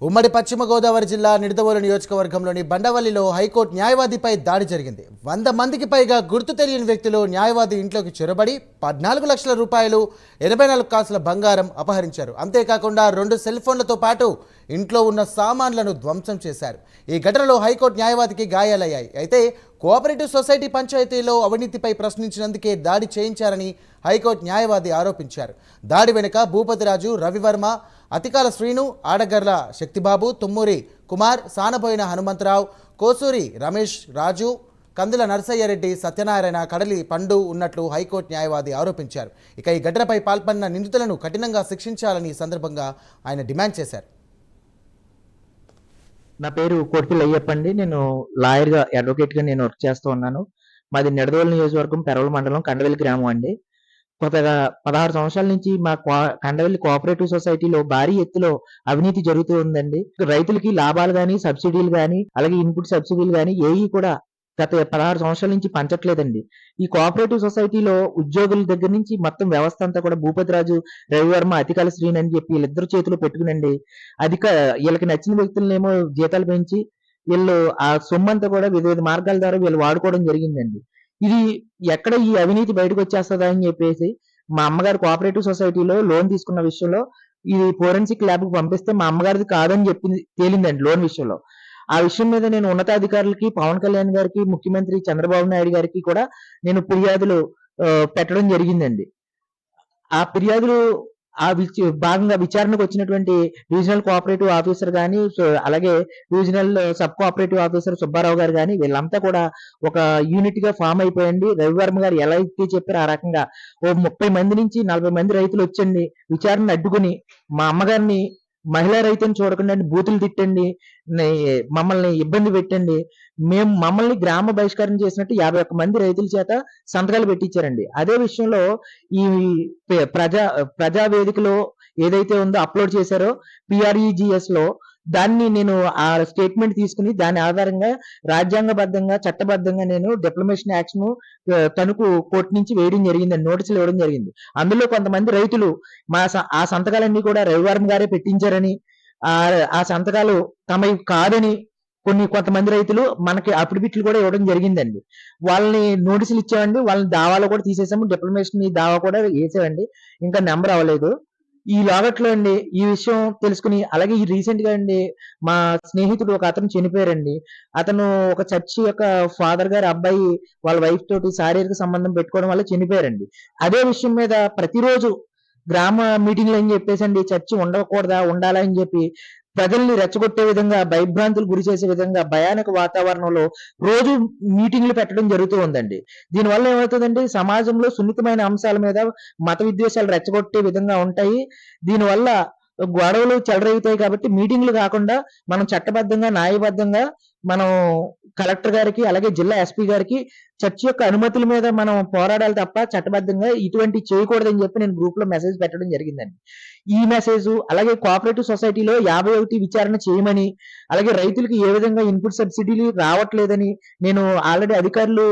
ఉమ్మడి పశ్చిమ గోదావరి జిల్లా నిడదవోలు నియోజకవర్గంలోని బండవల్లిలో హైకోర్టు న్యాయవాదిపై దాడి జరిగింది. 100 మందికి పైగా గుర్తు తెలియని వ్యక్తులు న్యాయవాది ఇంట్లోకి చొరబడి 14 లక్షల రూపాయలు 84 కాసుల బంగారం అపహరించారు. అంతేకాకుండా 2 సెల్ ఫోన్లతో పాటు ఇంట్లో ఉన్న సామాన్లను ధ్వంసం చేశారు. ఈ ఘటనలో హైకోర్టు న్యాయవాదికి గాయాలయ్యాయి. అయితే కోఆపరేటివ్ సొసైటీ పంచాయతీలో అవినీతిపై ప్రశ్నించినందుకే దాడి చేయించారని హైకోర్టు న్యాయవాది ఆరోపించారు. దాడి వెనుక భూపతిరాజు, రవివర్మ, అతికాల శ్రీను, ఆడగర్ల శక్తిబాబు, తుమ్మూరి కుమార్, సానబోయిన హనుమంతరావు, కోసూరి రమేష్, రాజు, కందుల నరసయ్యరెడ్డి, సత్యనారాయణ, కడలి పండు ఉన్నట్లు హైకోర్టు న్యాయవాది ఆరోపించారు. ఇక ఈ ఘటనపై పాల్పడిన నిందితులను కఠినంగా శిక్షించాలని ఈ సందర్భంగా ఆయన డిమాండ్ చేశారు. నా పేరు కోటిపల్లి అయ్యప్ప అండి. నేను లాయర్గా, అడ్వకేట్గా నేను వర్క్ చేస్తూ ఉన్నాను. మాది నిడదవోలు నియోజకవర్గం, పెరవల మండలం, కండవెల్లి గ్రామం అండి. కొత్తగా 16 సంవత్సరాల నుంచి మా కండవెల్లి కోఆపరేటివ్ సొసైటీలో భారీ ఎత్తులో అవినీతి జరుగుతూ ఉందండి. రైతులకి లాభాలు కానీ, సబ్సిడీలు కానీ, అలాగే ఇన్పుట్ సబ్సిడీలు కానీ ఏవి కూడా గత 16 సంవత్సరాల నుంచి పంచట్లేదండి. ఈ కోఆపరేటివ్ సొసైటీలో ఉద్యోగుల దగ్గర నుంచి మొత్తం వ్యవస్థ అంతా కూడా భూపతిరాజు, రవివర్మ, అతికాల శ్రీని అని చెప్పి వీళ్ళిద్దరు చేతిలో పెట్టుకునండి వీళ్ళకి నచ్చిన వ్యక్తులనేమో జీతాలు పెంచి వీళ్ళు ఆ సొమ్మంతా కూడా వివిధ మార్గాల ద్వారా వీళ్ళు వాడుకోవడం జరిగిందండి. ఇది ఎక్కడ ఈ అవినీతి బయటకు వచ్చేస్తుందా అని చెప్పేసి మా అమ్మగారు కోఆపరేటివ్ సొసైటీలో లోన్ తీసుకున్న విషయంలో ఇది ఫోరెన్సిక్ ల్యాబ్ కు పంపిస్తే మా అమ్మగారిది కాదని చెప్పింది తేలిందండి లోన్ విషయంలో. ఆ విషయం మీద నేను ఉన్నతాధికారులకి, పవన్ కళ్యాణ్ గారికి, ముఖ్యమంత్రి చంద్రబాబు నాయుడు గారికి కూడా నేను ఫిర్యాదులు పెట్టడం జరిగిందండి. ఆ ఫిర్యాదులు భాగంగా విచారణకు వచ్చినటువంటి రీజనల్ కోఆపరేటివ్ ఆఫీసర్ కానీ, అలాగే regional sub cooperative officer Subbarao గారు కానీ వీళ్ళంతా కూడా ఒక యూనిట్ గా ఫామ్ అయిపోయండి. రవివర్మ గారు ఎలా అయితే చెప్పారో ఆ రకంగా ఓ 30 మంది నుంచి 40 మంది రైతులు వచ్చండి విచారణ అడ్డుకుని మా అమ్మగారిని మహిళా రైతుని చూడకుండా బూతులు తిట్టండి, మమ్మల్ని ఇబ్బంది పెట్టండి, మమ్మల్ని గ్రామ బహిష్కరణ చేసినట్టు 51 మంది రైతుల చేత సంతకాలు పెట్టించారండి. అదే విషయంలో ఈ ప్రజా వేదికలో ఏదైతే ఉందో అప్లోడ్ చేశారో PREGS లో దాన్ని నేను ఆ స్టేట్మెంట్ తీసుకుని దాని ఆధారంగా రాజ్యాంగబద్ధంగా, చట్టబద్ధంగా నేను డిప్లొమేషన్ యాక్షన్ తణుకు కోర్టు నుంచి వేయడం జరిగిందని నోటీసులు ఇవ్వడం జరిగింది. అందులో కొంతమంది రైతులు ఆ సంతకాలన్నీ కూడా రవివర్మ గారే పెట్టించారని, ఆ సంతకాలు తమవి కాదని కొంతమంది రైతులు మనకి అఫిడవిట్లు కూడా ఇవ్వడం జరిగిందండి. వాళ్ళని నోటీసులు ఇచ్చామండి, వాళ్ళని దావాలో కూడా తీసేసాము, డిప్లొమేషన్ దావా కూడా వేసామండి, ఇంకా నెంబర్ అవ్వలేదు. ఈ లాగట్లో అండి ఈ విషయం తెలుసుకుని, అలాగే ఈ రీసెంట్ గా అండి మా స్నేహితుడు ఒక అతను చనిపోయారండి. అతను ఒక చర్చి యొక్క ఫాదర్ గారి అబ్బాయి వాళ్ళ వైఫ్ తోటి శారీరక సంబంధం పెట్టుకోవడం వల్ల చనిపోయారండి. అదే విషయం మీద ప్రతిరోజు గ్రామ మీటింగ్లు అని చెప్పేసి అండి చర్చి ఉండకూడదా, ఉండాలా అని చెప్పి ప్రజల్ని రెచ్చగొట్టే విధంగా, భయభ్రాంతులు గురి చేసే విధంగా భయానక వాతావరణంలో రోజు మీటింగ్లు పెట్టడం జరుగుతూ ఉందండి. దీనివల్ల ఏమవుతుందండి, సమాజంలో సున్నితమైన అంశాల మీద మత విద్వేషాలు రెచ్చగొట్టే విధంగా ఉంటాయి. దీనివల్ల గొడవలు చెలరేగుతాయి. కాబట్టి మీటింగ్లు కాకుండా మనం చట్టబద్ధంగా, న్యాయబద్ధంగా మనం కలెక్టర్ గారికి, అలాగే జిల్లా SP గారికి చర్చ్ యొక్క అనుమతుల మీద మనం పోరాడాలి తప్ప చట్టబద్ధంగా ఇటువంటి చేయకూడదని చెప్పి నేను గ్రూప్ లో మెసేజ్ పెట్టడం జరిగిందండి. ఈ మెసేజ్ అలాగే కోఆపరేటివ్ సొసైటీలో 51 విచారణ చేయమని, అలాగే రైతులకు ఏ విధంగా ఇన్పుట్ సబ్సిడీలు రావట్లేదని నేను ఆల్రెడీ అధికారులు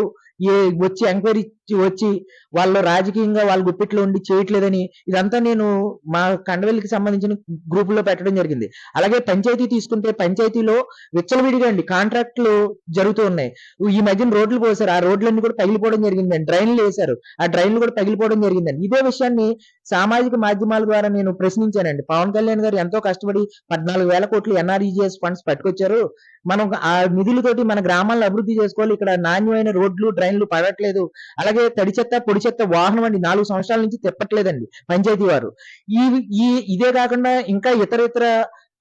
వచ్చి ఎంక్వైరీ వచ్చి వాళ్ళు రాజకీయంగా వాళ్ళ గుప్పిట్లో ఉండి చేయట్లేదని ఇదంతా నేను మా కండవెల్లికి సంబంధించిన గ్రూప్ లో పెట్టడం జరిగింది. అలాగే పంచాయతీ తీసుకుంటే పంచాయతీలో విచ్చలవిడిగా అండి కాంట్రాక్టులు జరుగుతూ ఉన్నాయి. ఈ మధ్యన రోడ్లు పోసారు, ఆ రోడ్లన్నీ కూడా పగిలిపోవడం జరిగిందండి. డ్రైన్లు వేశారు, ఆ డ్రైన్లు కూడా పగిలిపోవడం జరిగిందండి. ఇదే విషయాన్ని సామాజిక మాధ్యమాల ద్వారా నేను ప్రశ్నించానండి. పవన్ కళ్యాణ్ గారు ఎంతో కష్టపడి 14,000 కోట్లు NREGS ఫండ్స్ పట్టుకొచ్చారు. మనం ఆ నిధులతోటి మన గ్రామాలను అభివృద్ధి చేసుకోవాలి. ఇక్కడ నాణ్యమైన రోడ్లు, డ్రైన్లు పడట్లేదు. అలాగే తడి చెత్త, పొడి చెత్త వాహనం అండి 4 సంవత్సరాల నుంచి తిప్పట్లేదండి పంచాయతీ వారు. ఇదే కాకుండా ఇంకా ఇతర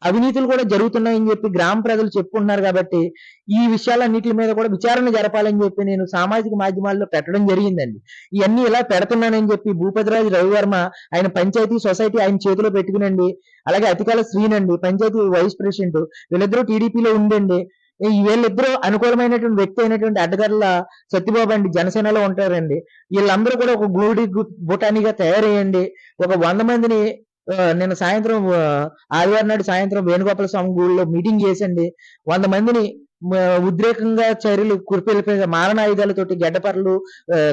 అవినీతులు కూడా జరుగుతున్నాయని చెప్పి గ్రామ ప్రజలు చెప్పుకుంటున్నారు. కాబట్టి ఈ విషయాలన్నిటి మీద కూడా విచారణ జరపాలని చెప్పి నేను సామాజిక మాధ్యమాల్లో పెట్టడం జరిగిందండి. ఇవన్నీ ఇలా పెడుతున్నానని చెప్పి భూపతిరాజు, రవివర్మ ఆయన పంచాయతీ సొసైటీ ఆయన చేతిలో పెట్టుకునండి, అలాగే అతికాల శ్రీనండి పంచాయతీ వైస్ ప్రెసిడెంట్, వీళ్ళిద్దరూ టీడీపీలో ఉండండి. వీళ్ళిద్దరూ అనుకూలమైనటువంటి వ్యక్తి అయినటువంటి అడ్డగర్ల సత్యబాబు అండి జనసేనలో ఉంటారండి. వీళ్ళందరూ కూడా ఒక బుటానీగా తయారయ్యండి. ఒక 100 మందిని నేను సాయంత్రం ఆదివారం నాడు సాయంత్రం వేణుగోపాల స్వామి గుడిలో మీటింగ్ చేసండి 100 మందిని ఉద్రేకంగా చర్యలు కురిపెల్లిపోయిన మారణాయుధాలతోటి, గడ్డపర్లు,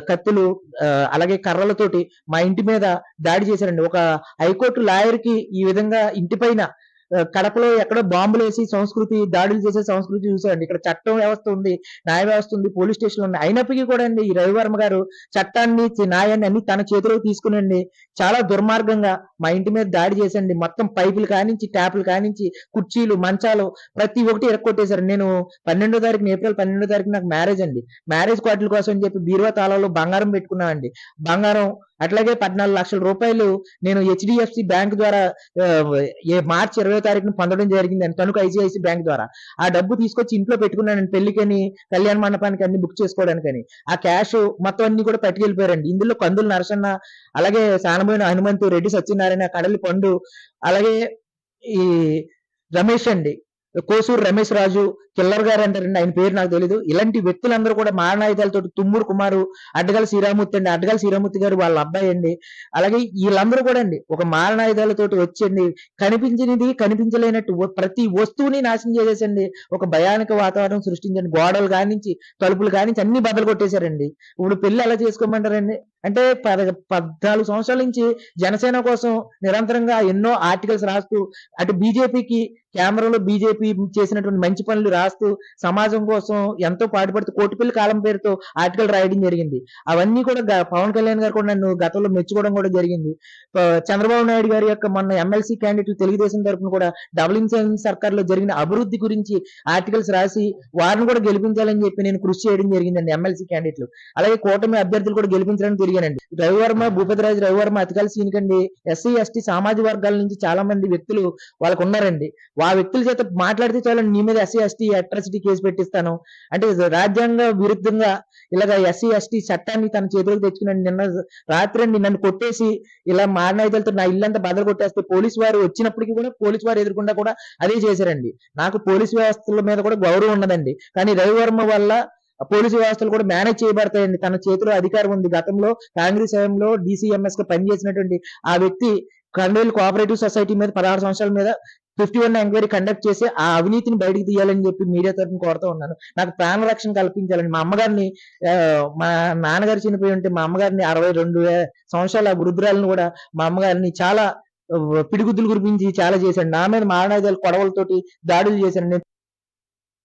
కత్తులు, అలాగే కర్రలతోటి మా ఇంటి మీద దాడి చేశారండి. ఒక హైకోర్టు లాయర్ కి ఈ విధంగా ఇంటి పైన కడపలో ఎక్కడో బాంబులేసి సంస్కృతి దాడులు చేసే సంస్కృతి చూసామండి. ఇక్కడ చట్టం వ్యవస్థ ఉంది, న్యాయ వ్యవస్థ ఉంది, పోలీస్ స్టేషన్లు ఉన్నాయి. అయినప్పటికీ కూడా అండి ఈ రవివర్మ గారు చట్టాన్ని న్యాయాన్ని అన్ని తన చేతిలోకి తీసుకునండి చాలా దుర్మార్గంగా మా ఇంటి మీద దాడి చేసండి. మొత్తం పైపులు కానించి, ట్యాపులు కానించి, కుర్చీలు, మంచాలు ప్రతి ఒక్కటి ఇరక్కొట్టేశారు. నేను 12వ తారీఖున, ఏప్రిల్ 12వ తారీఖున నాకు మ్యారేజ్ అండి. మ్యారేజ్ క్వార్టర్ కోసం అని చెప్పి బీరువా తాళాలో బంగారం పెట్టుకున్నానండి. బంగారం అట్లాగే 14 లక్షల రూపాయలు నేను హెచ్డిఎఫ్సి బ్యాంక్ ద్వారా మార్చి 20వ తారీఖున పొందడం జరిగిందండి, తణుకు ఐసిఐసి బ్యాంక్ ద్వారా. ఆ డబ్బు తీసుకొచ్చి ఇంట్లో పెట్టుకున్నానండి, పెళ్లికని, కళ్యాణ మండపానికి అన్ని బుక్ చేసుకోవడానికని. ఆ క్యాష్ మొత్తం అన్ని కూడా పట్టుకెళ్ళిపోయారండి. ఇందులో కందులు నరసన్న, అలాగే సానబోయిన హనుమంతు, రెడ్డి సత్యనారాయణ, కడలి పండు, అలాగే ఈ రమేష్ అండి, కోసూరు రమేష్ రాజు, కిల్లర్ గారు అంటారండి, ఆయన పేరు నాకు తెలీదు. ఇలాంటి వ్యక్తులందరూ కూడా మారణాయుధాలతో, తుమ్మూరు కుమారు, అడ్డగల శ్రీరామూర్తి అండి, అడ్డగల శ్రీరామూర్తి గారు వాళ్ళ అబ్బాయి అండి. అలాగే వీళ్ళందరూ కూడా అండి ఒక మారణాయుధాలతోటి వచ్చండి కనిపించినది కనిపించలేనట్టు ప్రతి వస్తువుని నాశనం చేసేసండి ఒక భయానక వాతావరణం సృష్టించండి. గోడలు కానించి, తలుపులు కానించి అన్ని బద్దలు కొట్టేశారండి. ఇప్పుడు పెళ్లి ఎలా చేసుకోమంటారండి? అంటే 14 సంవత్సరాల నుంచి జనసేన కోసం నిరంతరంగా ఎన్నో ఆర్టికల్స్ రాస్తూ, అటు బీజేపీకి కేంద్రంలో బీజేపీ చేసినటువంటి మంచి పనులు రాస్తూ, సమాజం కోసం ఎంతో పాటుపడుతూ కోటిపల్లి కాలం పేరుతో ఆర్టికల్ రాయడం జరిగింది. అవన్నీ కూడా పవన్ కళ్యాణ్ గారు కూడా నన్ను గతంలో మెచ్చుకోవడం కూడా జరిగింది. చంద్రబాబు నాయుడు గారి యొక్క మొన్న ఎమ్మెల్సీ క్యాండిడేట్ తెలుగుదేశం తరఫున కూడా డబుల్ ఇంజిన్ సర్కార్ లో జరిగిన అభివృద్ధి గురించి ఆర్టికల్స్ రాసి వారిని కూడా గెలిపించాలని చెప్పి నేను కృషి చేయడం జరిగిందండి. ఎమ్మెల్సీ క్యాండిడేట్లు అలాగే కూటమి అభ్యర్థులు కూడా గెలిపించడానికి తిరిగానండి. రవివర్మ, భూపతిరాజు రవివర్మ అతికాల సీనికండి ఎస్సీ ఎస్టీ సామాజిక వర్గాల నుంచి చాలా మంది వ్యక్తులు వాళ్ళకు ఉన్నారండి. ఆ వ్యక్తుల చేత మాట్లాడితే చాలా నీ మీద ఎస్సీ ఎస్టీ అట్రాసిటీ కేసు పెట్టిస్తాను అంటే రాజ్యాంగ విరుద్ధంగా ఇలాగ ఎస్సీ ఎస్టీ చట్టాన్ని తన చేతిలోకి తెచ్చుకున్నాను. నిన్న రాత్రి నన్ను కొట్టేసి ఇలా మారణాయుధాలతో నా ఇల్లంతా బదలు కొట్టేస్తే పోలీసు వారు వచ్చినప్పటికీ కూడా పోలీసు వారు ఎదుర్కొండా కూడా అదే చేశారండి. నాకు పోలీసు వ్యవస్థల మీద కూడా గౌరవం ఉన్నదండి. కానీ రవివర్మ వల్ల పోలీసు వ్యవస్థలు కూడా మేనేజ్ చేయబడతాయండి. తన చేతిలో అధికారం ఉంది. గతంలో కాంగ్రెస్ హయాంలో DCMS గా పనిచేసినటువంటి ఆ వ్యక్తి కండవేల్ కోఆపరేటివ్ సొసైటీ మీద 16 సంవత్సరాల మీద 51 ఎంక్వైరీ కండక్ట్ చేసి ఆ అవినీతిని బయటికి తీయాలని చెప్పి మీడియా తరఫున కోరుతూ ఉన్నాను. నాకు ప్రాణ రక్షణ కల్పించాలని. మా అమ్మగారిని మా నాన్నగారు చనిపోయి ఉంటే మా అమ్మగారిని 62 సంవత్సరాల వృద్ధురాలను కూడా మా అమ్మగారిని చాలా పిడిగుద్దులు గురించి చాలా చేశాడు. నా మీద మారణాయుధాలు కొడవలతోటి దాడులు చేశాను.